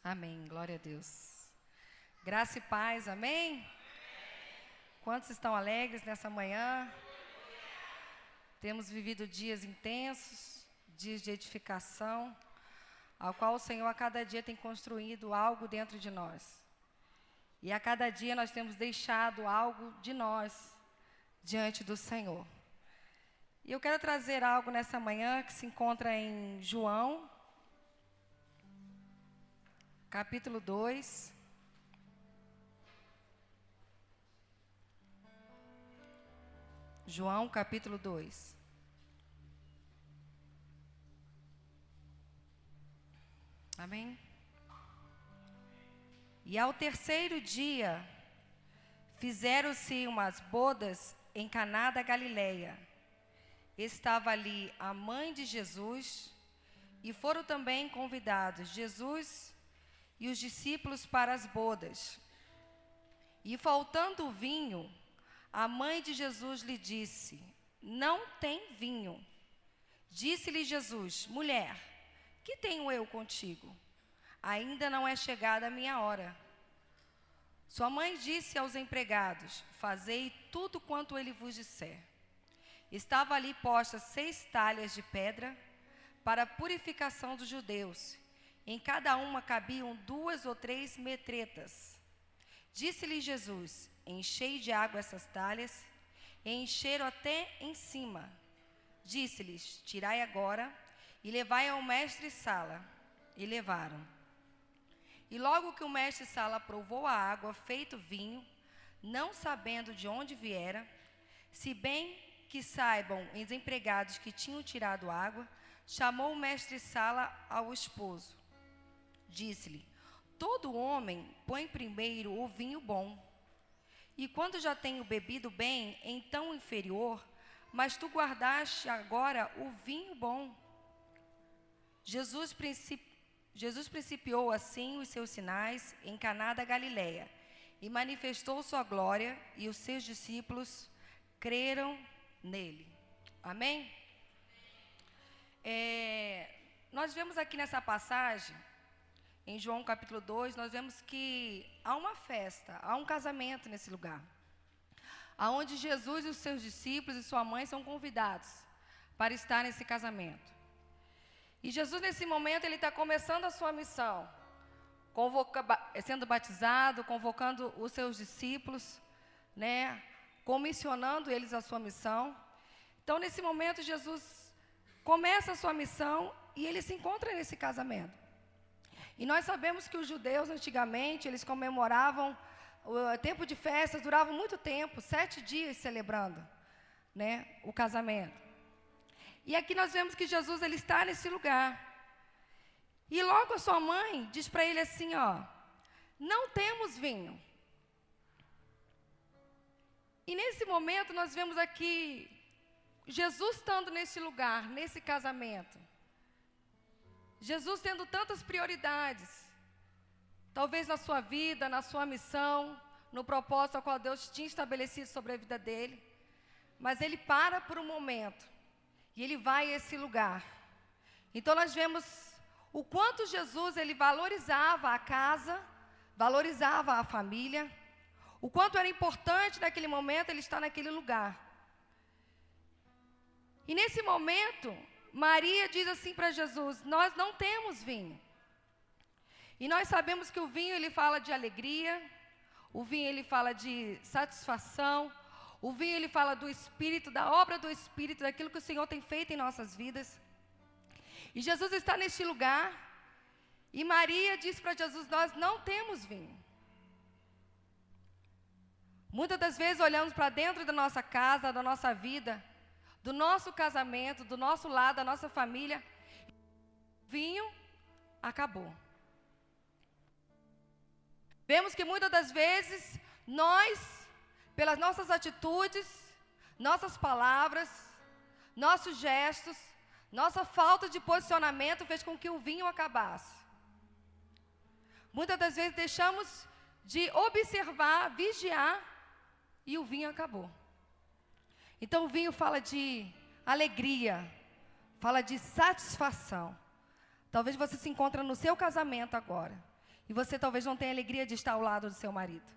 Amém. Glória a Deus. Graça e paz, amém? Quantos estão alegres nessa manhã? Temos vivido dias intensos, dias de edificação, ao qual o Senhor a cada dia tem construído algo dentro de nós. E a cada dia nós temos deixado algo de nós diante do Senhor. E eu quero trazer algo nessa manhã que se encontra em João, capítulo 2. João, capítulo 2. Amém? E ao terceiro dia, fizeram-se umas bodas em Caná da Galileia. Estava ali a mãe de Jesus, e foram também convidados Jesus e os discípulos para as bodas. E faltando o vinho, a mãe de Jesus lhe disse: não tem vinho. Disse-lhe Jesus: mulher, que tenho eu contigo? Ainda não é chegada a minha hora. Sua mãe disse aos empregados: fazei tudo quanto ele vos disser. Estava ali postas 6 talhas de pedra para a purificação dos judeus. Em cada uma cabiam 2 ou 3 metretas. Disse-lhe Jesus: enchei de água essas talhas, e encheram até em cima. Disse-lhes: tirai agora e levai ao mestre-sala. E levaram. E logo que o mestre-sala provou a água feito vinho, não sabendo de onde viera, se bem que saibam os empregados que tinham tirado água, chamou o mestre-sala ao esposo. Disse-lhe: todo homem põe primeiro o vinho bom, e quando já tenho bebido bem, então o inferior, mas tu guardaste agora o vinho bom. Jesus principiou assim os seus sinais em Caná da Galileia, e manifestou sua glória, e os seus discípulos creram nele. Amém? Nós vemos aqui nessa passagem, em João capítulo 2, nós vemos que há uma festa, há um casamento nesse lugar, aonde Jesus e os seus discípulos e sua mãe são convidados para estar nesse casamento. E Jesus, nesse momento, ele está começando a sua missão, sendo batizado, convocando os seus discípulos, comissionando eles à sua missão. Então, nesse momento, Jesus começa a sua missão e ele se encontra nesse casamento. E nós sabemos que os judeus, antigamente, eles comemoravam, o tempo de festas durava muito tempo, 7 dias celebrando, o casamento. E aqui nós vemos que Jesus, ele está nesse lugar. E logo a sua mãe diz para ele assim, não temos vinho. E nesse momento nós vemos aqui Jesus estando nesse lugar, nesse casamento. Jesus tendo tantas prioridades, talvez na sua vida, na sua missão, no propósito ao qual Deus tinha estabelecido sobre a vida dele. Mas ele para por um momento e ele vai a esse lugar. Então nós vemos o quanto Jesus, ele valorizava a casa, valorizava a família, o quanto era importante naquele momento ele estar naquele lugar. E nesse momento, Maria diz assim para Jesus: nós não temos vinho. E nós sabemos que o vinho, ele fala de alegria, o vinho, ele fala de satisfação, o vinho, ele fala do Espírito, da obra do Espírito, daquilo que o Senhor tem feito em nossas vidas. E Jesus está neste lugar, e Maria diz para Jesus: nós não temos vinho. Muitas das vezes olhamos para dentro da nossa casa, da nossa vida, do nosso casamento, do nosso lado, da nossa família, vinho acabou. Vemos que muitas das vezes nós, pelas nossas atitudes, nossas palavras, nossos gestos, nossa falta de posicionamento fez com que o vinho acabasse. Muitas das vezes deixamos de observar, vigiar, e o vinho acabou. Então o vinho fala de alegria, fala de satisfação. Talvez você se encontre no seu casamento agora, E você talvez não tenha alegria de estar ao lado do seu marido.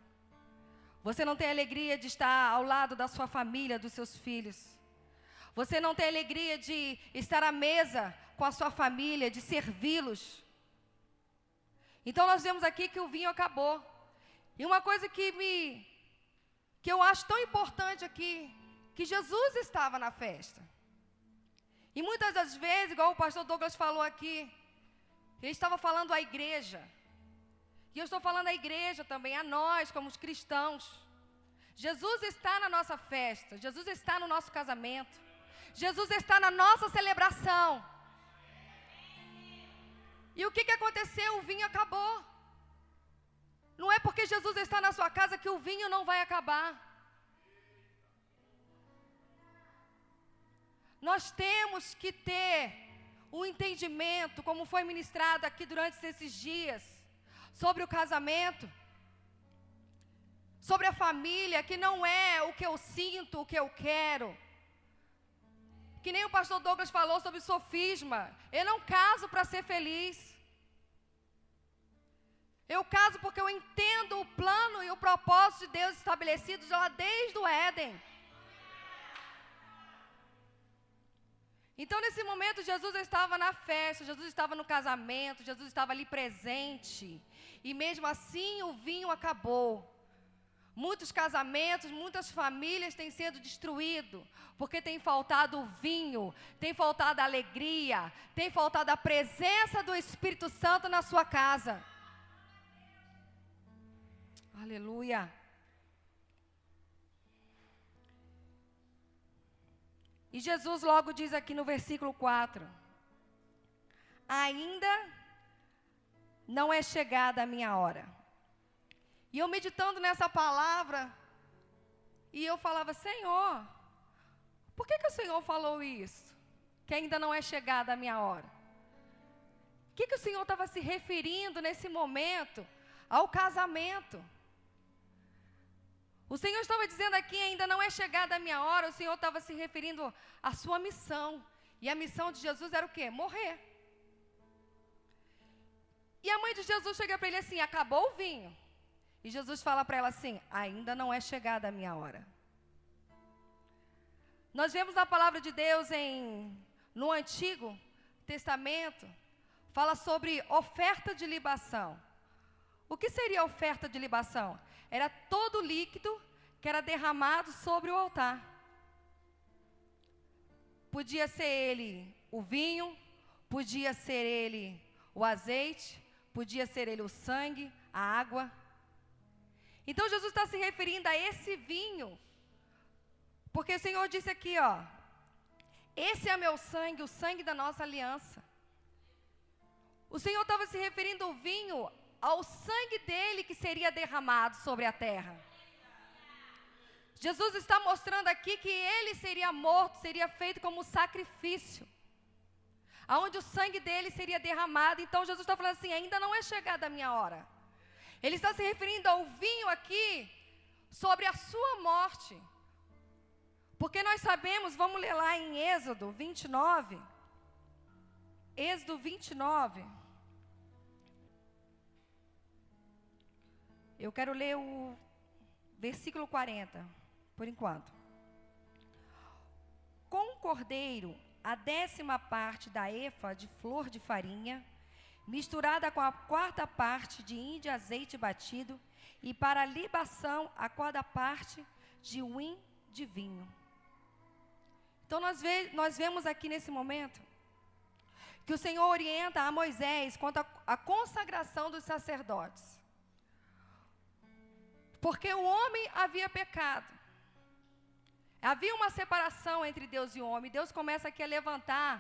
Você não tem alegria de estar ao lado da sua família, dos seus filhos. Você não tem alegria de estar à mesa com a sua família, de servi-los. Então nós vemos aqui que o vinho acabou. E uma coisa que eu acho tão importante aqui, que Jesus estava na festa. E muitas das vezes, igual o pastor Douglas falou aqui, ele estava falando à igreja. E eu estou falando à igreja também, a nós como os cristãos. Jesus está na nossa festa, Jesus está no nosso casamento, Jesus está na nossa celebração. E o que aconteceu? O vinho acabou. Não é porque Jesus está na sua casa que o vinho não vai acabar. Nós temos que ter o entendimento, como foi ministrado aqui durante esses dias, sobre o casamento, sobre a família, que não é o que eu sinto, o que eu quero. Que nem o pastor Douglas falou sobre sofisma. Eu não caso para ser feliz. Eu caso porque eu entendo o plano e o propósito de Deus estabelecidos lá desde o Éden. Então, nesse momento, Jesus estava na festa, Jesus estava no casamento, Jesus estava ali presente. E mesmo assim, o vinho acabou. Muitos casamentos, muitas famílias têm sido destruídos, porque tem faltado o vinho, tem faltado a alegria, tem faltado a presença do Espírito Santo na sua casa. Aleluia. E Jesus logo diz aqui no versículo 4: ainda não é chegada a minha hora. E eu meditando nessa palavra, e eu falava, Senhor, por que o Senhor falou isso? Que ainda não é chegada a minha hora. O que o Senhor estava se referindo nesse momento ao casamento? O Senhor estava dizendo aqui, ainda não é chegada a minha hora. O Senhor estava se referindo à sua missão. E a missão de Jesus era o quê? Morrer. E a mãe de Jesus chega para ele assim, acabou o vinho. E Jesus fala para ela assim, ainda não é chegada a minha hora. Nós vemos na palavra de Deus no Antigo Testamento, fala sobre oferta de libação. O que seria oferta de libação? Era todo líquido que era derramado sobre o altar. Podia ser ele o vinho, podia ser ele o azeite, podia ser ele o sangue, a água. Então Jesus está se referindo a esse vinho, porque o Senhor disse aqui, ó, esse é meu sangue, o sangue da nossa aliança. O Senhor estava se referindo ao vinho, ao sangue dele que seria derramado sobre a terra. Jesus está mostrando aqui que ele seria morto, seria feito como sacrifício, aonde o sangue dele seria derramado. Então Jesus está falando assim, ainda não é chegada a minha hora. Ele está se referindo ao vinho aqui, sobre a sua morte. Porque nós sabemos, vamos ler lá em Êxodo 29. Êxodo 29. Eu quero ler o versículo 40, por enquanto. Com o cordeiro, a 10ª parte da efa de flor de farinha, misturada com a 4ª parte de índio azeite batido, e para a libação, a 4ª parte de uim de vinho. Então nós vemos aqui nesse momento, que o Senhor orienta a Moisés quanto à consagração dos sacerdotes. Porque o homem havia pecado. Havia uma separação entre Deus e o homem. Deus começa aqui a levantar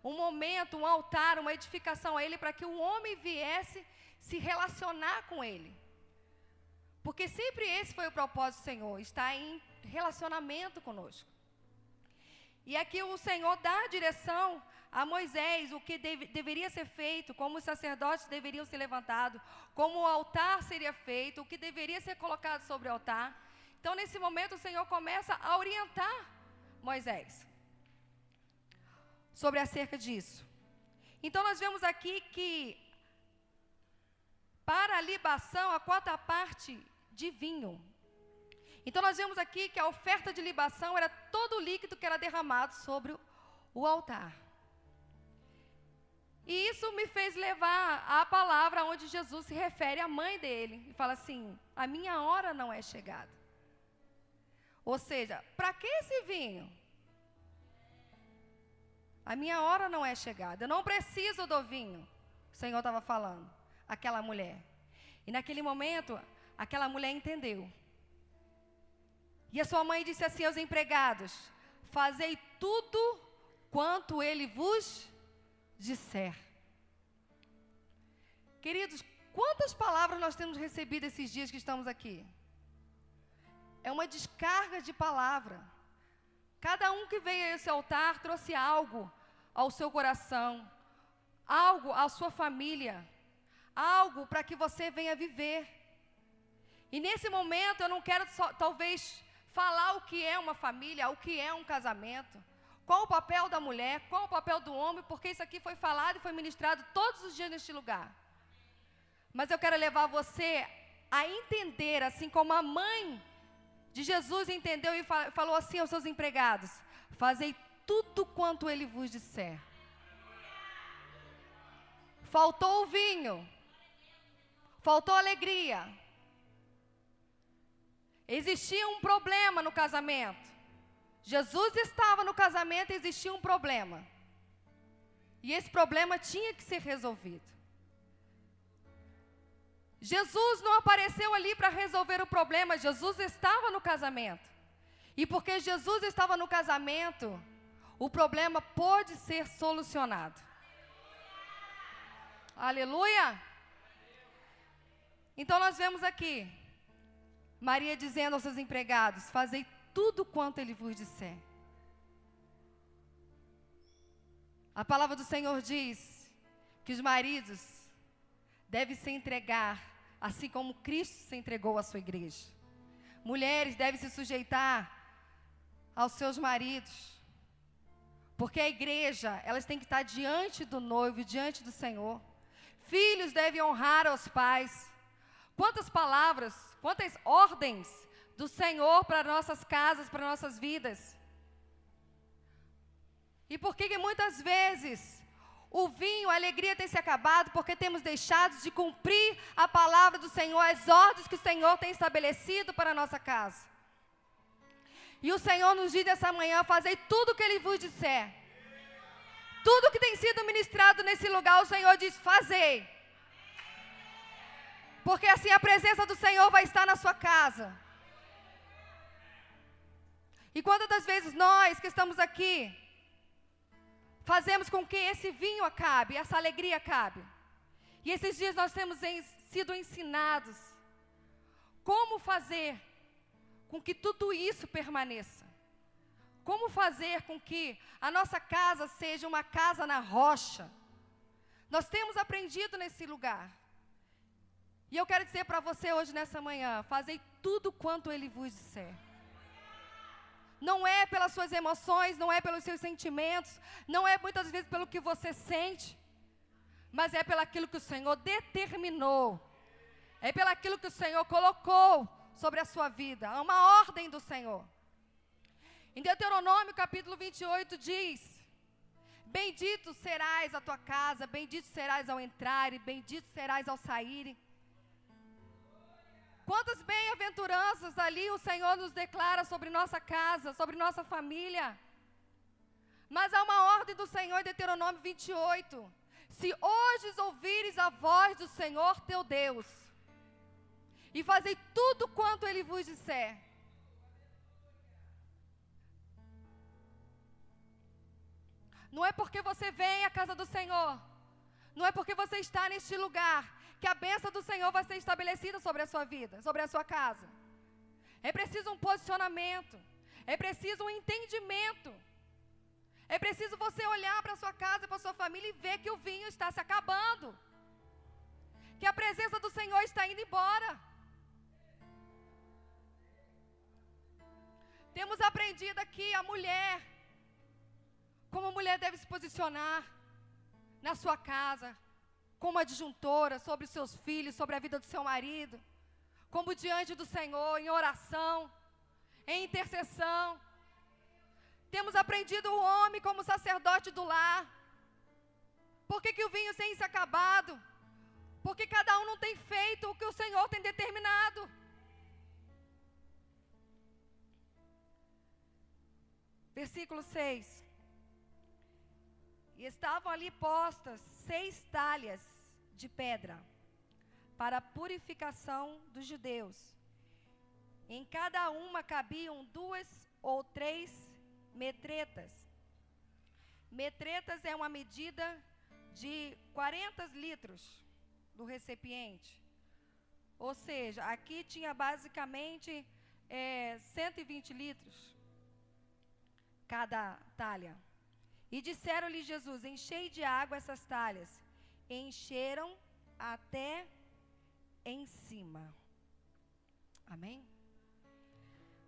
um momento, um altar, uma edificação a ele, para que o homem viesse se relacionar com ele. Porque sempre esse foi o propósito do Senhor, estar em relacionamento conosco. E aqui o Senhor dá a direção a Moisés, o que deveria ser feito, como os sacerdotes deveriam ser levantados, como o altar seria feito, o que deveria ser colocado sobre o altar. Então, nesse momento, o Senhor começa a orientar Moisés sobre acerca disso. Então, nós vemos aqui que, para a libação a quarta parte de vinho. Então nós vemos aqui que a oferta de libação era todo o líquido que era derramado sobre o altar. E isso me fez levar à palavra onde Jesus se refere à mãe dele. E fala assim, a minha hora não é chegada. Ou seja, para que esse vinho? A minha hora não é chegada. Eu não preciso do vinho. O Senhor estava falando. Aquela mulher. E naquele momento, aquela mulher entendeu. E a sua mãe disse assim aos empregados, fazei tudo quanto ele vos disser. Queridos, quantas palavras nós temos recebido esses dias que estamos aqui? É uma descarga de palavra. Cada um que veio a esse altar trouxe algo ao seu coração, algo à sua família, algo para que você venha viver. E nesse momento eu não quero talvez falar o que é uma família, o que é um casamento, qual o papel da mulher, qual o papel do homem, porque isso aqui foi falado e foi ministrado todos os dias neste lugar. Mas eu quero levar você a entender, assim como a mãe de Jesus entendeu e falou assim aos seus empregados, fazei tudo quanto ele vos disser. Faltou o vinho, faltou alegria. Existia um problema no casamento. Jesus estava no casamento e existia um problema. E esse problema tinha que ser resolvido. Jesus não apareceu ali para resolver o problema, Jesus estava no casamento. E porque Jesus estava no casamento, o problema pôde ser solucionado. Aleluia! Então nós vemos aqui Maria dizendo aos seus empregados, fazei tudo quanto ele vos disser. A palavra do Senhor diz que os maridos devem se entregar, assim como Cristo se entregou à sua igreja. Mulheres devem se sujeitar aos seus maridos, porque a igreja, elas têm que estar diante do noivo, diante do Senhor. Filhos devem honrar aos pais. Quantas palavras, quantas ordens do Senhor para nossas casas, para nossas vidas. E por que muitas vezes o vinho, a alegria tem se acabado? Porque temos deixado de cumprir a palavra do Senhor, as ordens que o Senhor tem estabelecido para a nossa casa. E o Senhor nos diz nessa manhã, fazei tudo o que Ele vos disser. Tudo que tem sido ministrado nesse lugar, o Senhor diz, fazei. Porque assim a presença do Senhor vai estar na sua casa. E quantas das vezes nós que estamos aqui, fazemos com que esse vinho acabe, essa alegria acabe. E esses dias nós temos sido ensinados como fazer com que tudo isso permaneça. Como fazer com que a nossa casa seja uma casa na rocha. Nós temos aprendido nesse lugar. E eu quero dizer para você hoje nessa manhã, fazei tudo quanto Ele vos disser. Não é pelas suas emoções, não é pelos seus sentimentos, não é muitas vezes pelo que você sente, mas é pelaquilo que o Senhor determinou, é pelaquilo que o Senhor colocou sobre a sua vida, é uma ordem do Senhor. Em Deuteronômio capítulo 28 diz, bendito serás a tua casa, bendito serás ao entrar e bendito serás ao sair. Quantas bem-aventuranças ali o Senhor nos declara sobre nossa casa, sobre nossa família. Mas há uma ordem do Senhor em Deuteronômio 28. Se hoje ouvires a voz do Senhor teu Deus, e fazei tudo quanto Ele vos disser. Não é porque você vem à casa do Senhor, não é porque você está neste lugar, que a bênção do Senhor vai ser estabelecida sobre a sua vida, sobre a sua casa. É preciso um posicionamento, é preciso um entendimento. É preciso você olhar para a sua casa, para a sua família e ver que o vinho está se acabando. Que a presença do Senhor está indo embora. Temos aprendido aqui a mulher, como a mulher deve se posicionar na sua casa, como adjuntora sobre os seus filhos, sobre a vida do seu marido, como diante do Senhor, em oração, em intercessão. Temos aprendido o homem como sacerdote do lar. Por que o vinho tem se acabado? Porque cada um não tem feito o que o Senhor tem determinado. Versículo 6. E estavam ali postas 6 talhas de pedra para a purificação dos judeus. Em cada uma cabiam 2 ou 3 metretas. Metretas é uma medida de 40 litros do recipiente. Ou seja, aqui tinha basicamente 120 litros cada talha. E disseram-lhe Jesus: enchei de água essas talhas. Encheram até em cima. Amém?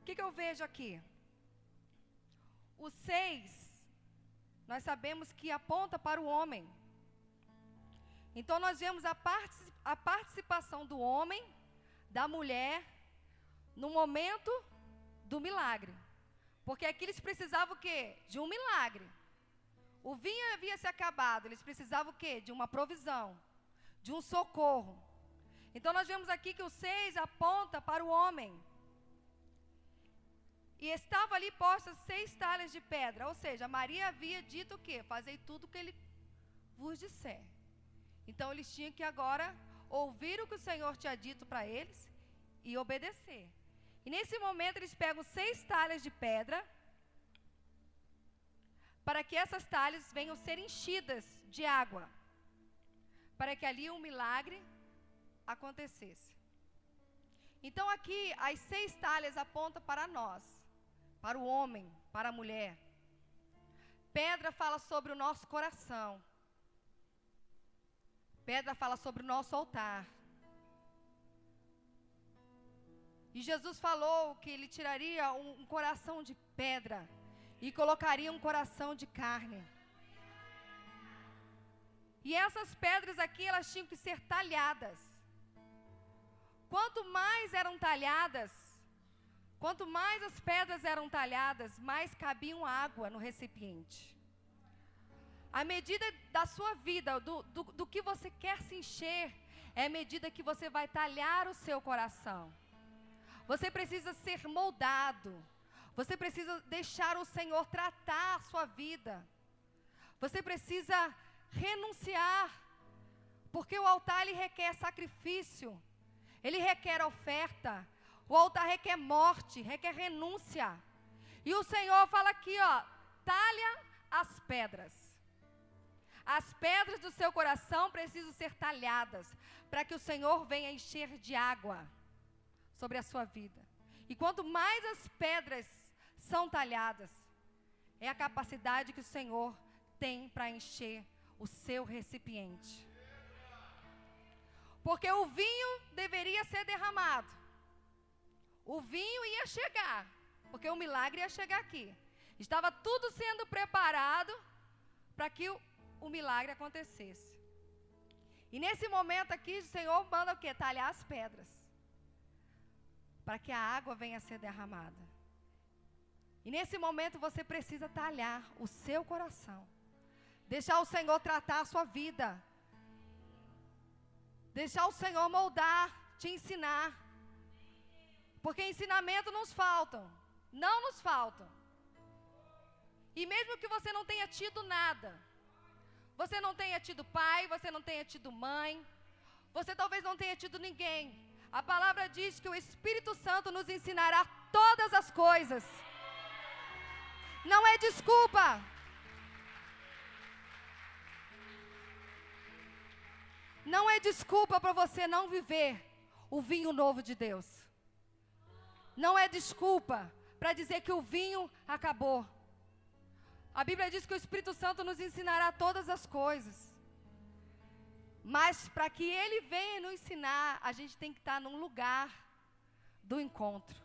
O que eu vejo aqui? O 6, nós sabemos que aponta para o homem. Então nós vemos a participação do homem, da mulher, no momento do milagre. Porque aqui eles precisavam o quê? De um milagre. O vinho havia se acabado, eles precisavam o quê? De uma provisão, de um socorro. Então nós vemos aqui que o 6 aponta para o homem. E estava ali postas 6 talhas de pedra, ou seja, Maria havia dito o quê? Fazei tudo o que ele vos disser. Então eles tinham que agora ouvir o que o Senhor tinha dito para eles e obedecer. E nesse momento eles pegam 6 talhas de pedra, para que essas talhas venham ser enchidas de água, para que ali um milagre acontecesse. Então aqui as 6 talhas apontam para nós, para o homem, para a mulher. Pedra fala sobre o nosso coração. Pedra fala sobre o nosso altar. E Jesus falou que ele tiraria um coração de pedra e colocaria um coração de carne. E essas pedras aqui, elas tinham que ser talhadas. Quanto mais eram talhadas, quanto mais as pedras eram talhadas, mais cabiam água no recipiente. A medida da sua vida, do que você quer se encher, é a medida que você vai talhar o seu coração. Você precisa ser moldado. Você precisa deixar o Senhor tratar a sua vida. Você precisa renunciar. Porque o altar, ele requer sacrifício. Ele requer oferta. O altar requer morte, requer renúncia. E o Senhor fala aqui, talha as pedras. As pedras do seu coração precisam ser talhadas, para que o Senhor venha encher de água sobre a sua vida. E quanto mais as pedras são talhadas, é a capacidade que o Senhor tem para encher o seu recipiente. Porque o vinho deveria ser derramado. O vinho ia chegar, porque o milagre ia chegar aqui. Estava tudo sendo preparado para que o milagre acontecesse. E nesse momento aqui, o Senhor manda o quê? Talhar as pedras, para que a água venha a ser derramada. E nesse momento você precisa talhar o seu coração. Deixar o Senhor tratar a sua vida. Deixar o Senhor moldar, te ensinar. Porque ensinamento nos faltam. Não nos faltam. E mesmo que você não tenha tido nada, você não tenha tido pai, você não tenha tido mãe, você talvez não tenha tido ninguém, a palavra diz que o Espírito Santo nos ensinará todas as coisas. Não é desculpa. Não é desculpa para você não viver o vinho novo de Deus. Não é desculpa para dizer que o vinho acabou. A Bíblia diz que o Espírito Santo nos ensinará todas as coisas. Mas para que Ele venha nos ensinar, a gente tem que estar num lugar do encontro.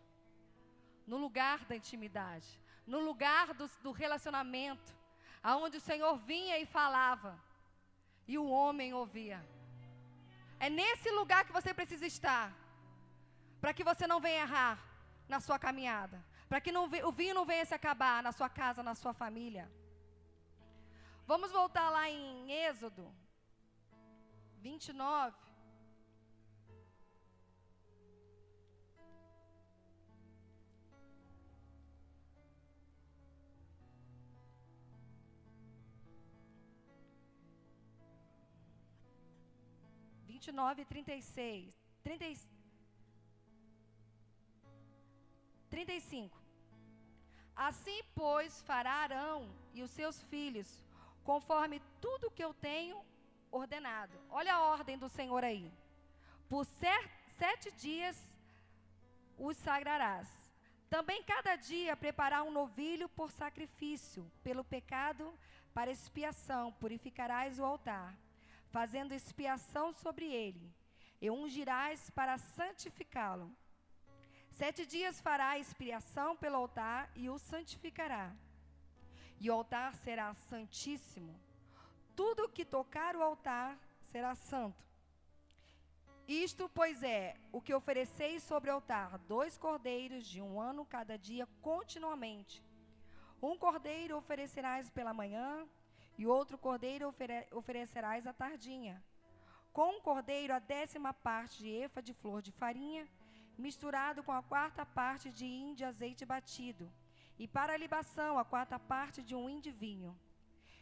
No lugar da intimidade. No lugar do relacionamento. Aonde o Senhor vinha e falava. E o homem ouvia. É nesse lugar que você precisa estar, para que você não venha errar na sua caminhada, para que o vinho não venha se acabar na sua casa, na sua família. Vamos voltar lá em Êxodo 29. Vinte e nove, 36, 35. Assim, pois, fará Arão e os seus filhos, conforme tudo que eu tenho ordenado. Olha a ordem do Senhor aí. Por 7 dias os sagrarás. Também cada dia preparar um novilho por sacrifício, pelo pecado, para expiação, purificarás o altar, fazendo expiação sobre ele, e ungirás para santificá-lo. 7 dias fará expiação pelo altar e o santificará. E o altar será santíssimo. Tudo que tocar o altar será santo. Isto, pois, é o que ofereceis sobre o altar: 2 cordeiros de 1 ano cada dia continuamente. 1 cordeiro oferecerás pela manhã, e outro cordeiro oferecerás à tardinha. Com um cordeiro, a 10ª parte de efa de flor de farinha, misturado com a 4ª parte de hin de azeite batido, e para a libação, a 4ª parte de um hin de vinho.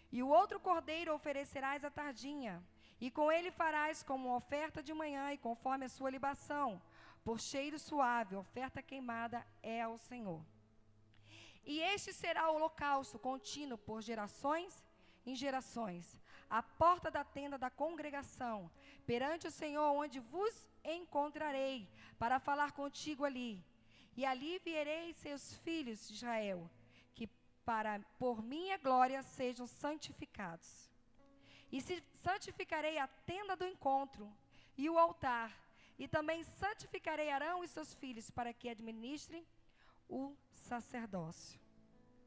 E o outro cordeiro oferecerás à tardinha, e com ele farás como oferta de manhã, e conforme a sua libação, por cheiro suave, oferta queimada é ao Senhor. E este será o holocausto contínuo por gerações em gerações, à porta da tenda da congregação, perante o Senhor, onde vos encontrarei, para falar contigo ali. E ali verei seus filhos de Israel, que por minha glória sejam santificados. E santificarei a tenda do encontro e o altar, e também santificarei Arão e seus filhos, para que administrem o sacerdócio.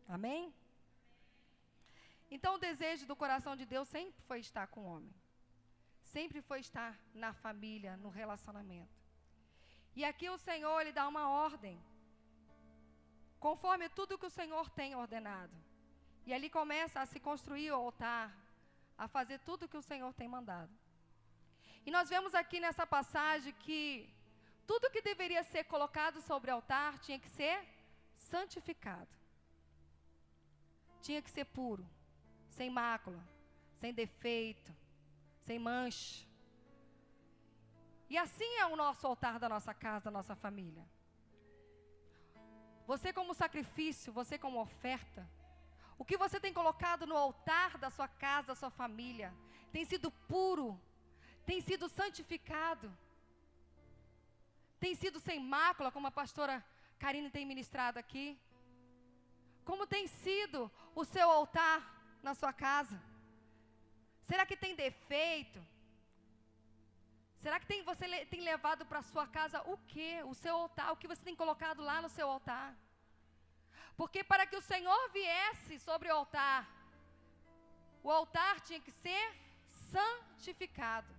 Amém? Então, o desejo do coração de Deus sempre foi estar com o homem. Sempre foi estar na família, no relacionamento. E aqui o Senhor, Ele dá uma ordem, conforme tudo que o Senhor tem ordenado. E ali começa a se construir o altar, a fazer tudo que o Senhor tem mandado. E nós vemos aqui nessa passagem que tudo que deveria ser colocado sobre o altar tinha que ser santificado. Tinha que ser puro, sem mácula, sem defeito, sem mancha. E assim é o nosso altar da nossa casa, da nossa família. Você como sacrifício, você como oferta, o que você tem colocado no altar da sua casa, da sua família, tem sido puro, tem sido santificado, tem sido sem mácula, como a pastora Karine tem ministrado aqui. Como tem sido o seu altar na sua casa? Será que tem defeito? Será que você tem levado para a sua casa o quê? O seu altar, o que você tem colocado lá no seu altar? Porque para que o Senhor viesse sobre o altar tinha que ser santificado.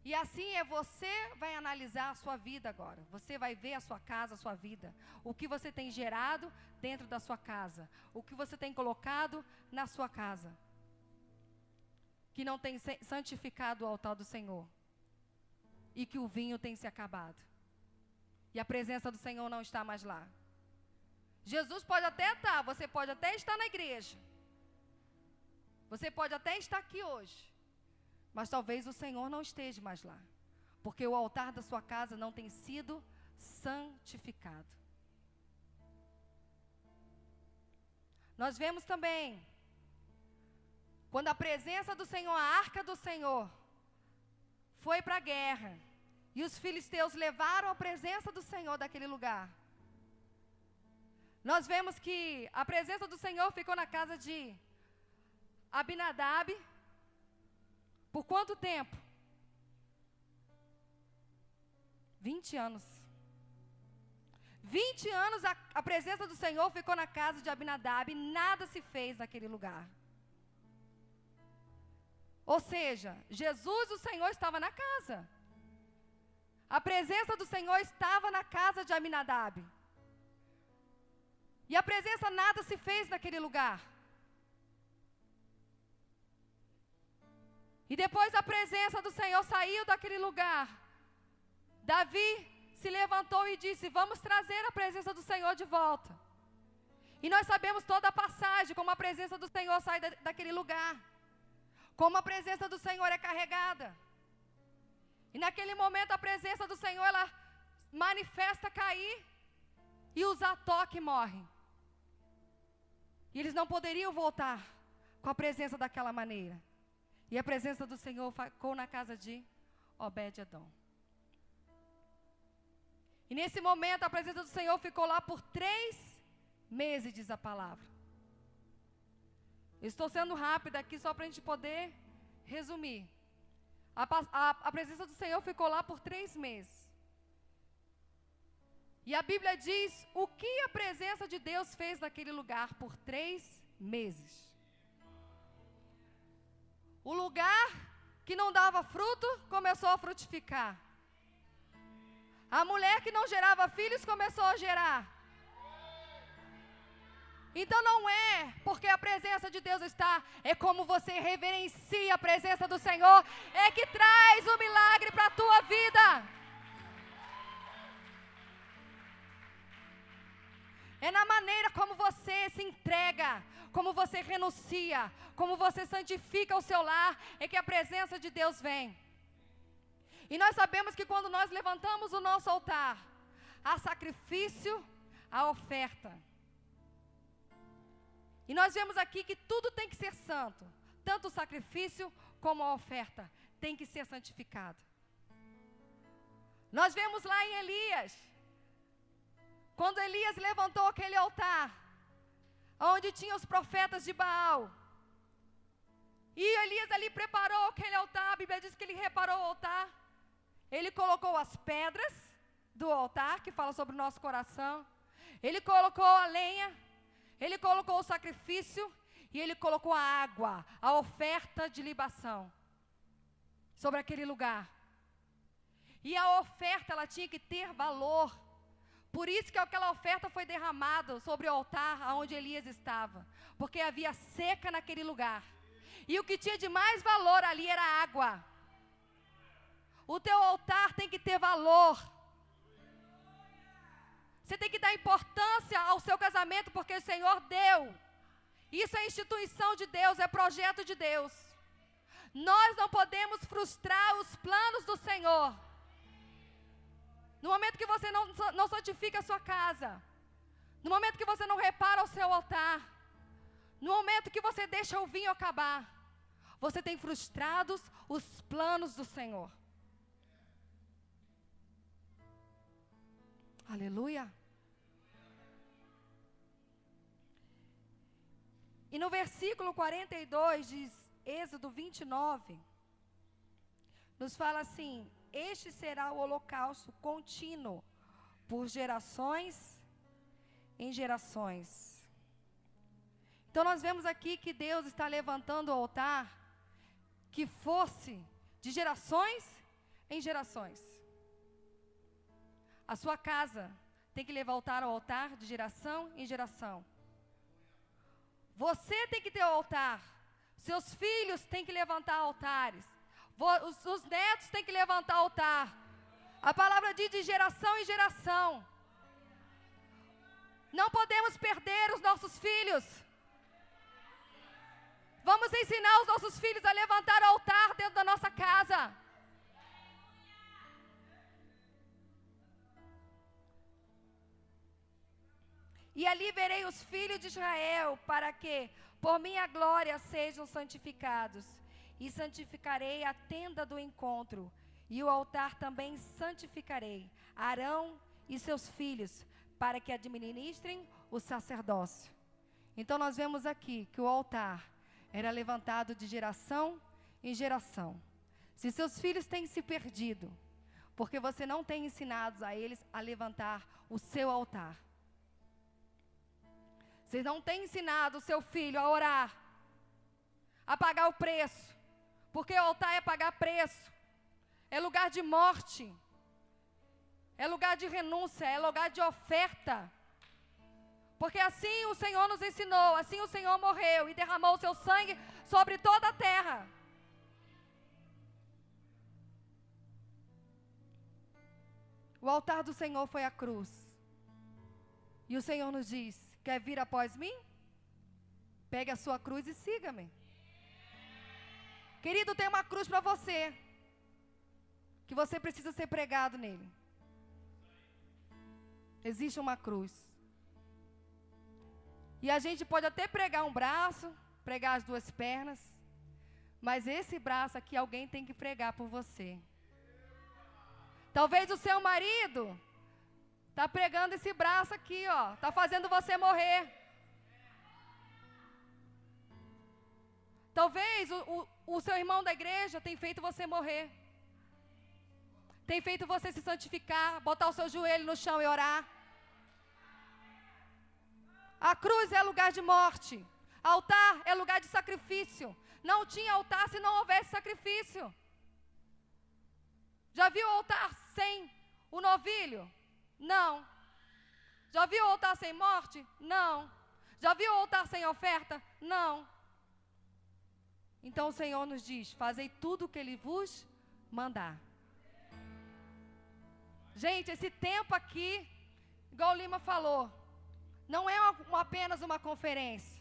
E assim você vai analisar a sua vida agora. Você vai ver a sua casa, a sua vida. O que você tem gerado dentro da sua casa. O que você tem colocado na sua casa. Que não tem santificado o altar do Senhor. E que o vinho tem se acabado. E a presença do Senhor não está mais lá. Jesus pode até estar, você pode até estar na igreja. Você pode até estar aqui hoje. Mas talvez o Senhor não esteja mais lá. Porque o altar da sua casa não tem sido santificado. Nós vemos também, quando a presença do Senhor, a arca do Senhor, foi para a guerra, e os filisteus levaram a presença do Senhor daquele lugar. Nós vemos que a presença do Senhor ficou na casa de Abinadab. Por quanto tempo? 20 anos. 20 anos a presença do Senhor ficou na casa de Abinadab e nada se fez naquele lugar. Ou seja, Jesus, o Senhor, estava na casa. A presença do Senhor estava na casa de Aminadab. E a presença nada se fez naquele lugar. E depois a presença do Senhor saiu daquele lugar. Davi se levantou e disse: vamos trazer a presença do Senhor de volta. E nós sabemos toda a passagem, como a presença do Senhor sai daquele lugar. Como a presença do Senhor é carregada. E naquele momento a presença do Senhor, ela manifesta cair. E os Zadok morrem. E eles não poderiam voltar com a presença daquela maneira. E a presença do Senhor ficou na casa de Obed-edom. E nesse momento a presença do Senhor ficou lá por 3 meses, diz a palavra. Eu estou sendo rápida aqui só para a gente poder resumir. A presença do Senhor ficou lá por 3 meses. E a Bíblia diz o que a presença de Deus fez naquele lugar por 3 meses. O lugar que não dava fruto começou a frutificar. A mulher que não gerava filhos começou a gerar. Então não é porque a presença de Deus está, é como você reverencia a presença do Senhor, é que traz o milagre para a tua vida. É na maneira como você se entrega, como você renuncia, como você santifica o seu lar, é que a presença de Deus vem. E nós sabemos que quando nós levantamos o nosso altar, há sacrifício, há oferta. E nós vemos aqui que tudo tem que ser santo, tanto o sacrifício como a oferta tem que ser santificado. Nós vemos lá em Elias, quando Elias levantou aquele altar, onde tinha os profetas de Baal, e Elias ali preparou aquele altar, a Bíblia diz que ele reparou o altar, ele colocou as pedras do altar, que fala sobre o nosso coração, ele colocou a lenha, ele colocou o sacrifício, e ele colocou a água, a oferta de libação, sobre aquele lugar. E a oferta, ela tinha que ter valor. Por isso que aquela oferta foi derramada sobre o altar onde Elias estava. Porque havia seca naquele lugar. E o que tinha de mais valor ali era água. O teu altar tem que ter valor. Você tem que dar importância ao seu casamento porque o Senhor deu. Isso é instituição de Deus, é projeto de Deus. Nós não podemos frustrar os planos do Senhor. No momento que você não santifica a sua casa, no momento que você não repara o seu altar, no momento que você deixa o vinho acabar, você tem frustrados os planos do Senhor. Aleluia. E no versículo 42 de Êxodo 29, nos fala assim: este será o holocausto contínuo, por gerações em gerações. Então nós vemos aqui que Deus está levantando o altar que fosse de gerações em gerações. A sua casa tem que levantar o altar de geração em geração. Você tem que ter o altar. Seus filhos têm que levantar altares. Os netos têm que levantar altar. A palavra diz de geração em geração. Não podemos perder os nossos filhos. Vamos ensinar os nossos filhos a levantar o altar dentro da nossa casa. E ali verei os filhos de Israel, para que, por minha glória, sejam santificados. E santificarei a tenda do encontro, e o altar também santificarei, Arão e seus filhos, para que administrem o sacerdócio. Então nós vemos aqui que o altar era levantado de geração em geração. Se seus filhos têm se perdido, porque você não tem ensinado a eles a levantar o seu altar. Você não tem ensinado o seu filho a orar, a pagar o preço, Porque o altar é pagar preço, é lugar de morte, é lugar de renúncia, é lugar de oferta. Porque assim o Senhor nos ensinou, assim o Senhor morreu e derramou o seu sangue sobre toda a terra. O altar do Senhor foi a cruz. E o Senhor nos diz: quer vir após mim? Pegue a sua cruz e siga-me. Querido, tem uma cruz para você, que você precisa ser pregado nele. Existe uma cruz. E a gente pode até pregar um braço, pregar as duas pernas, mas esse braço aqui alguém tem que pregar por você. Talvez o seu marido está pregando esse braço aqui, ó, está fazendo você morrer. Talvez o seu irmão da igreja tenha feito você morrer. Tem feito você se santificar, botar o seu joelho no chão e orar. A cruz é lugar de morte. Altar é lugar de sacrifício. Não tinha altar se não houvesse sacrifício. Já viu o altar sem o novilho? Não. Já viu o altar sem morte? Não. Já viu o altar sem oferta? Não. Então o Senhor nos diz: fazei tudo o que Ele vos mandar. Gente, esse tempo aqui, igual o Lima falou, não é apenas uma conferência,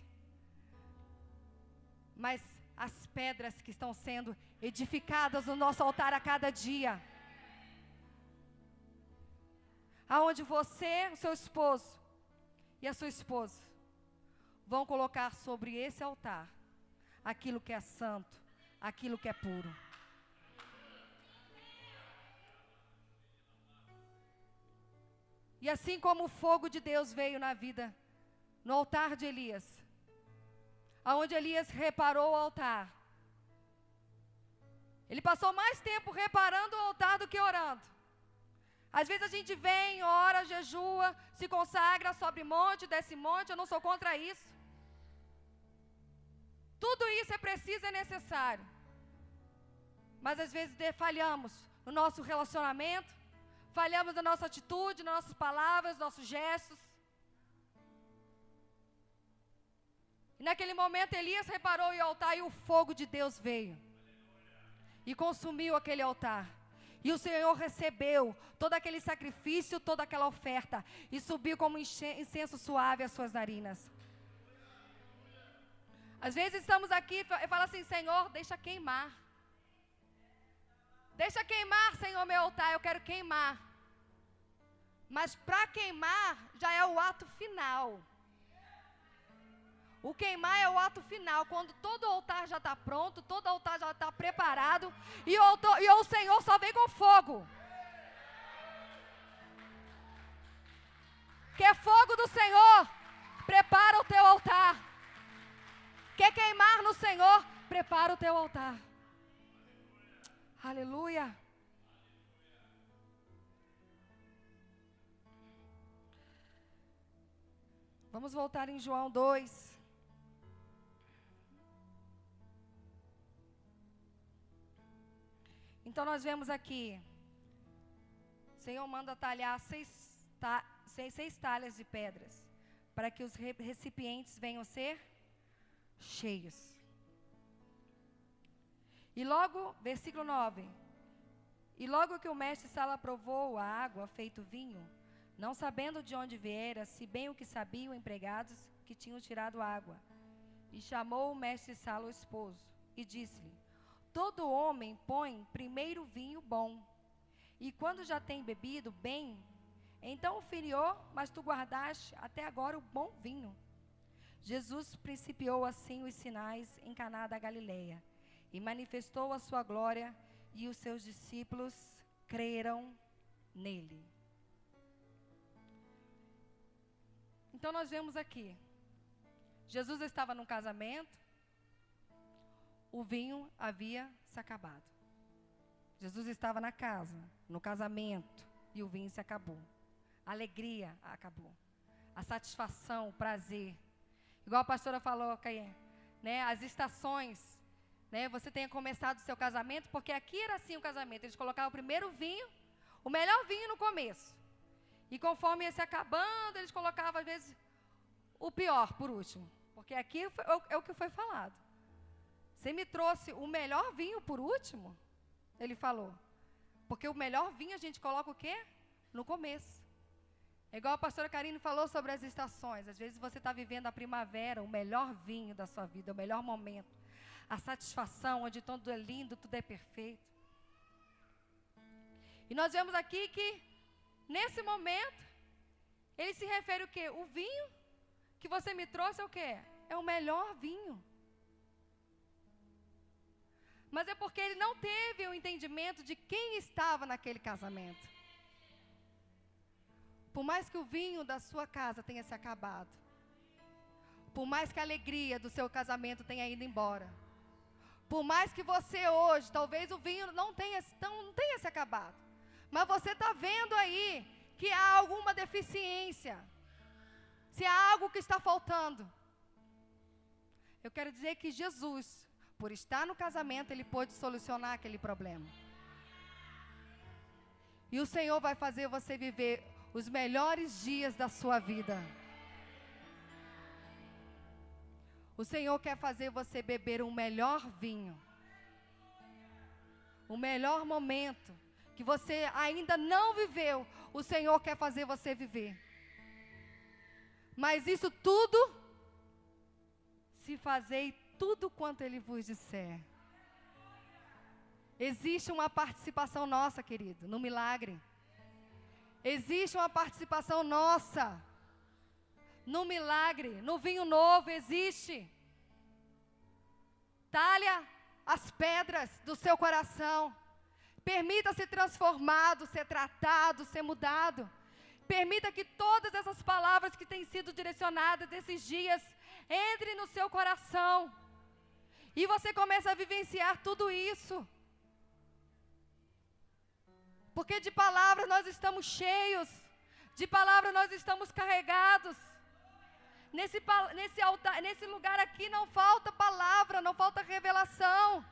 mas as pedras que estão sendo edificadas no nosso altar a cada dia. Aonde você, o seu esposo e a sua esposa vão colocar sobre esse altar aquilo que é santo, aquilo que é puro. E assim como o fogo de Deus veio na vida, no altar de Elias, aonde Elias reparou o altar, ele passou mais tempo reparando o altar do que orando. Às vezes a gente vem, ora, jejua, se consagra, sobe monte, desce monte, eu não sou contra isso. Tudo isso é preciso e necessário. Mas às vezes falhamos no nosso relacionamento, falhamos na nossa atitude, nas nossas palavras, nos nossos gestos. E naquele momento Elias reparou o altar e o fogo de Deus veio e consumiu aquele altar. E o Senhor recebeu todo aquele sacrifício, toda aquela oferta, e subiu como incenso suave às suas narinas. Às vezes estamos aqui e fala assim: Senhor, deixa queimar. Deixa queimar, Senhor, meu altar, eu quero queimar. Mas para queimar já é o ato final. O queimar é o ato final, quando todo o altar já está pronto, todo o altar já está preparado, e o Senhor só vem com fogo. Quer fogo do Senhor? Prepara o teu altar. Quer queimar no Senhor? Prepara o teu altar. Aleluia. Vamos voltar em João 2. Então nós vemos aqui, o Senhor manda talhar 6 talhas de pedras, para que os recipientes venham ser cheios. E logo, versículo 9, e logo que o mestre Sala provou a água feito vinho, não sabendo de onde viera, se bem o que sabiam empregados que tinham tirado água, e chamou o mestre Sala o esposo, e disse-lhe: todo homem põe primeiro vinho bom, e quando já tem bebido bem, então o inferior, mas tu guardaste até agora o bom vinho. Jesus principiou assim os sinais em Caná da Galileia, e manifestou a sua glória, e os seus discípulos creram nele. Então nós vemos aqui, Jesus estava num casamento, o vinho havia se acabado. Jesus estava na casa, no casamento, e o vinho se acabou. A alegria acabou. A satisfação, o prazer. Igual a pastora falou, né, as estações né, você tenha começado o seu casamento, porque aqui era assim o casamento. Eles colocavam o primeiro vinho, o melhor vinho no começo. E conforme ia se acabando, eles colocavam, às vezes, o pior por último. Porque aqui é o que foi falado. Você me trouxe o melhor vinho por último? Ele falou. Porque o melhor vinho a gente coloca o quê? No começo. É igual a pastora Karine falou sobre as estações. Às vezes você está vivendo a primavera, o melhor vinho da sua vida, o melhor momento. A satisfação, onde tudo é lindo, tudo é perfeito. E nós vemos aqui que, nesse momento, ele se refere o quê? O vinho que você me trouxe é o quê? É o melhor vinho. Mas é porque ele não teve o entendimento de quem estava naquele casamento. Por mais que o vinho da sua casa tenha se acabado, por mais que a alegria do seu casamento tenha ido embora, por mais que você hoje, talvez o vinho não tenha se acabado, mas você está vendo aí que há alguma deficiência, se há algo que está faltando. Eu quero dizer que Jesus, por estar no casamento, ele pôde solucionar aquele problema. E o Senhor vai fazer você viver os melhores dias da sua vida. O Senhor quer fazer você beber o melhor vinho. O melhor momento que você ainda não viveu, o Senhor quer fazer você viver. Mas isso tudo, se fazei tudo quanto Ele vos disser. Existe uma participação nossa, querido, no milagre. Existe uma participação nossa no milagre, no vinho novo, existe. Talha as pedras do seu coração. Permita ser transformado, ser tratado, ser mudado. Permita que todas essas palavras que têm sido direcionadas esses dias entrem no seu coração. E você começa a vivenciar tudo isso. Porque de palavras nós estamos cheios, de palavras nós estamos carregados. Nesse lugar aqui não falta palavra, não falta revelação.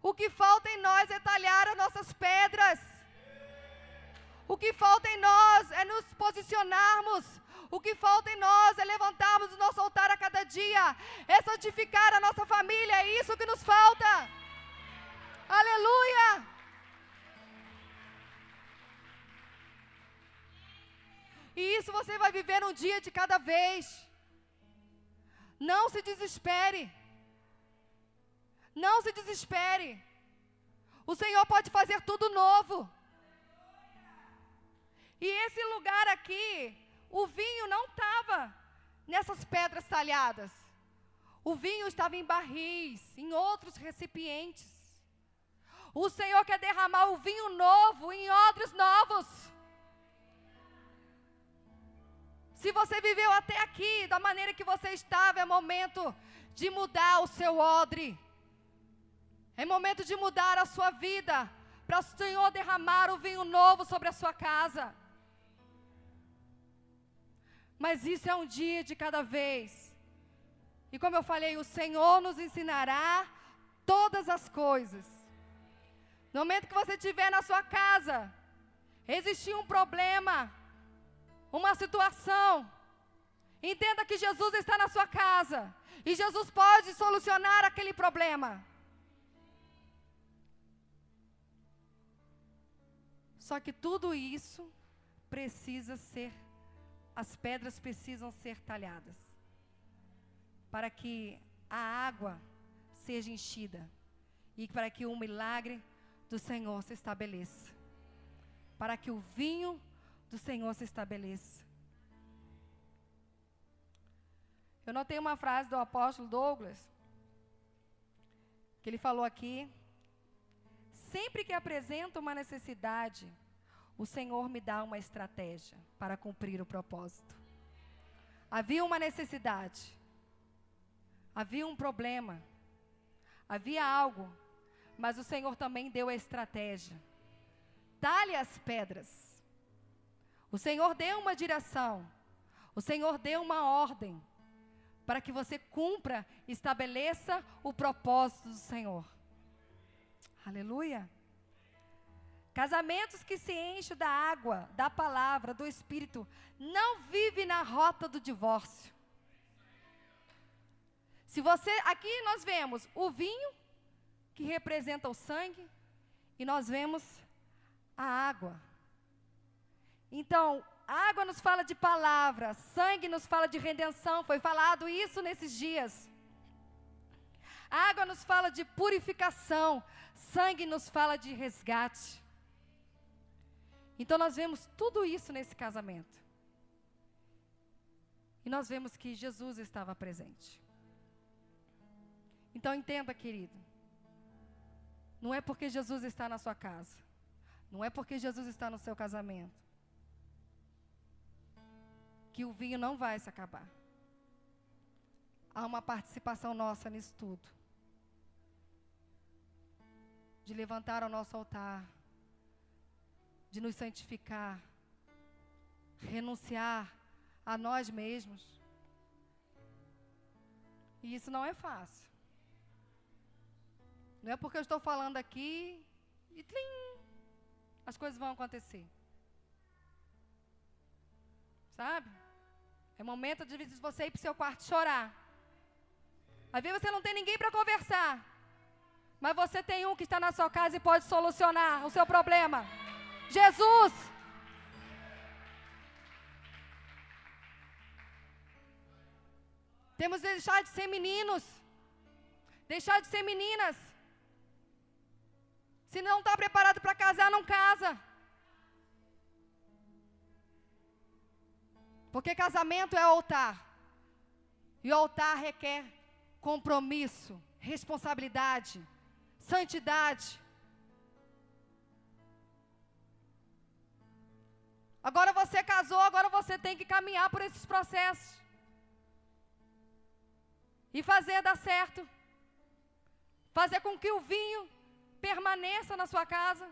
O que falta em nós é talhar as nossas pedras. O que falta em nós é nos posicionarmos. O que falta em nós é levantarmos o nosso altar a cada dia, é santificar a nossa família, é isso que nos falta. Aleluia! E isso você vai viver um dia de cada vez. Não se desespere. Não se desespere. O Senhor pode fazer tudo novo. E esse lugar aqui, o vinho não estava nessas pedras talhadas. O vinho estava em barris, em outros recipientes. O Senhor quer derramar o vinho novo em odres novos. Se você viveu até aqui da maneira que você estava, é momento de mudar o seu odre. É momento de mudar a sua vida, para o Senhor derramar o vinho novo sobre a sua casa. Mas isso é um dia de cada vez. E como eu falei, o Senhor nos ensinará todas as coisas. No momento que você estiver na sua casa, existir um problema, uma situação, entenda que Jesus está na sua casa. E Jesus pode solucionar aquele problema. Só que tudo isso precisa ser, as pedras precisam ser talhadas, para que a água seja enchida e para que o milagre do Senhor se estabeleça, para que o vinho do Senhor se estabeleça. Eu notei uma frase do apóstolo Douglas, que ele falou aqui: sempre que apresento uma necessidade, o Senhor me dá uma estratégia para cumprir o propósito. Havia uma necessidade, havia um problema, havia algo, mas o Senhor também deu a estratégia. Talhe as pedras. O Senhor deu uma direção, o Senhor deu uma ordem para que você cumpra, estabeleça o propósito do Senhor. Aleluia. Casamentos que se enchem da água, da palavra, do Espírito, não vivem na rota do divórcio. Se você, aqui nós vemos o vinho, que representa o sangue, e nós vemos a água. Então, a água nos fala de palavra, sangue nos fala de redenção, foi falado isso nesses dias. A água nos fala de purificação, sangue nos fala de resgate. Então nós vemos tudo isso nesse casamento. E nós vemos que Jesus estava presente. Então entenda, querido, não é porque Jesus está na sua casa, não é porque Jesus está no seu casamento, que o vinho não vai se acabar. Há uma participação nossa nisso tudo. De levantar o nosso altar, de nos santificar, renunciar a nós mesmos. E isso não é fácil. Não é porque eu estou falando aqui e tlim, as coisas vão acontecer. Sabe? É momento de você ir para o seu quarto chorar. Às vezes você não tem ninguém para conversar, mas você tem um que está na sua casa e pode solucionar o seu problema. Jesus! Temos que deixar de ser meninos, deixar de ser meninas. Se não está preparado para casar, não casa. Porque casamento é altar. E o altar requer compromisso, responsabilidade, santidade. Agora você casou, agora você tem que caminhar por esses processos. E fazer dar certo. Fazer com que o vinho permaneça na sua casa.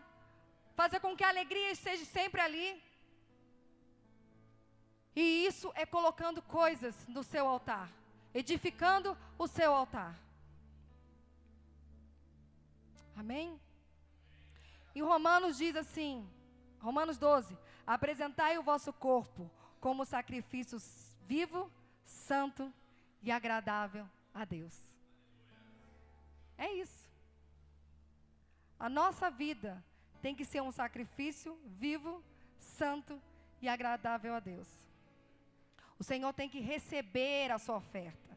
Fazer com que a alegria esteja sempre ali. E isso é colocando coisas no seu altar. Edificando o seu altar. Amém? Em Romanos diz assim, Romanos 12, apresentai o vosso corpo como sacrifício vivo, santo e agradável a Deus. É isso. A nossa vida tem que ser um sacrifício vivo, santo e agradável a Deus. O Senhor tem que receber a sua oferta.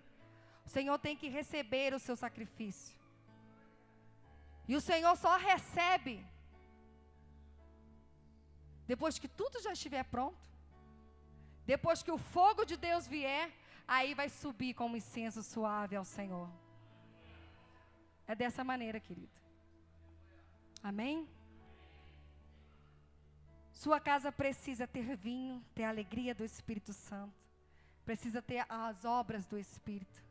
O Senhor tem que receber o seu sacrifício. E o Senhor só recebe depois que tudo já estiver pronto. Depois que o fogo de Deus vier, aí vai subir como incenso suave ao Senhor. É dessa maneira, querido. Amém? Sua casa precisa ter vinho, ter a alegria do Espírito Santo. Precisa ter as obras do Espírito.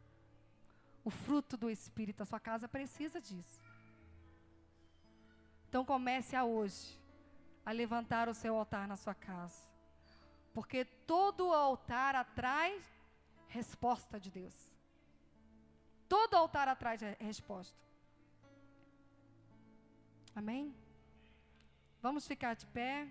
O fruto do Espírito. A sua casa precisa disso. Então comece a hoje a levantar o seu altar na sua casa. Porque todo altar atrai resposta de Deus. Todo altar atrai resposta. Amém? Vamos ficar de pé.